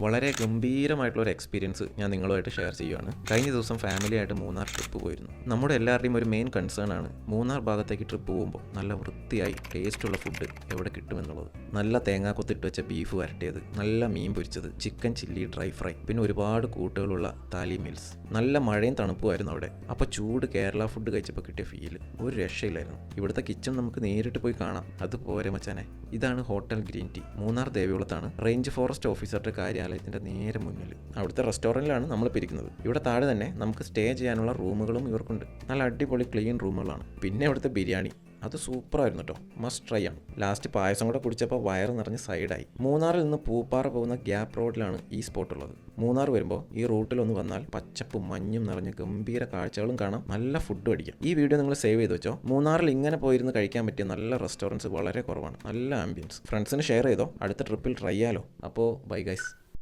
വളരെ ഗംഭീരമായിട്ടുള്ള ഒരു എക്സ്പീരിയൻസ് ഞാൻ നിങ്ങളുമായിട്ട് ഷെയർ ചെയ്യുകയാണ്. കഴിഞ്ഞ ദിവസം ഫാമിലിയായിട്ട് മൂന്നാർ ട്രിപ്പ് പോയിരുന്നു. നമ്മുടെ എല്ലാവരുടെയും ഒരു മെയിൻ കൺസേൺ ആണ് മൂന്നാർ ഭാഗത്തേക്ക് ട്രിപ്പ് പോകുമ്പോൾ നല്ല വൃത്തിയായി ടേസ്റ്റുള്ള ഫുഡ് എവിടെ കിട്ടുമെന്നുള്ളത്. നല്ല തേങ്ങാക്കൊത്തിട്ട് വെച്ച ബീഫ് വരട്ടിയത്, നല്ല മീൻ പൊരിച്ചത്, ചിക്കൻ ചില്ലി ഡ്രൈ ഫ്രൈ, പിന്നെ ഒരുപാട് കൂട്ടുകളുള്ള താലി മീൽസ്. നല്ല മഴയും തണുപ്പുമായിരുന്നു അവിടെ. അപ്പോൾ ചൂട് കേരള ഫുഡ് കഴിച്ചപ്പോൾ കിട്ടിയ ഫീല് ഒരു രക്ഷയില്ലായിരുന്നു. ഇവിടുത്തെ കിച്ചൺ നമുക്ക് നേരിട്ട് പോയി കാണാം. അതുപോലെ മച്ചാനെ, ഇതാണ് ഹോട്ടൽ ഗ്രീൻ ടീ, മൂന്നാർ ദേവികുളത്താണ്. റേഞ്ച് ഫോറസ്റ്റ് ഓഫീസറുടെ കാര്യാലയത്തിൻ്റെ നേരെ മുന്നിൽ. അവിടുത്തെ റെസ്റ്റോറൻറ്റിലാണ് നമ്മൾ ഇരിക്കുന്നത്. ഇവിടെ താഴെ തന്നെ നമുക്ക് സ്റ്റേ ചെയ്യാനുള്ള റൂമുകളും ഇവർക്കുണ്ട്. നല്ല അടിപൊളി ക്ലീൻ റൂമുകളാണ്. പിന്നെ ഇവിടുത്തെ ബിരിയാണി അത് സൂപ്പറായിരുന്നു കേട്ടോ, മസ്റ്റ് ട്രൈ ആണ്. ലാസ്റ്റ് പായസം കൂടെ കുടിച്ചപ്പോൾ വയറ് നിറഞ്ഞ് സൈഡായി. മൂന്നാറിൽ നിന്ന് പൂപ്പാറ പോകുന്ന ഗ്യാപ്പ് റോഡിലാണ് ഈ സ്പോട്ട് ഉള്ളത്. മൂന്നാർ വരുമ്പോൾ ഈ റൂട്ടിലൊന്ന് വന്നാൽ പച്ചപ്പും മഞ്ഞും നിറഞ്ഞ ഗംഭീര കാഴ്ചകളും കാണാം, നല്ല ഫുഡ് അടിക്കാം. ഈ വീഡിയോ നിങ്ങൾ സേവ് ചെയ്ത് വെച്ചോ. മൂന്നാറിൽ ഇങ്ങനെ പോയിരുന്ന് കഴിക്കാൻ പറ്റിയ നല്ല റെസ്റ്റോറൻറ്റ്സ് വളരെ കുറവാണ്, നല്ല ആംബിയൻസ്. ഫ്രണ്ട്സിന് ഷെയർ ചെയ്തോ, അടുത്ത ട്രിപ്പിൽ ട്രൈ ചെയ്യാലോ. അപ്പോൾ ബൈ ഗൈസ്.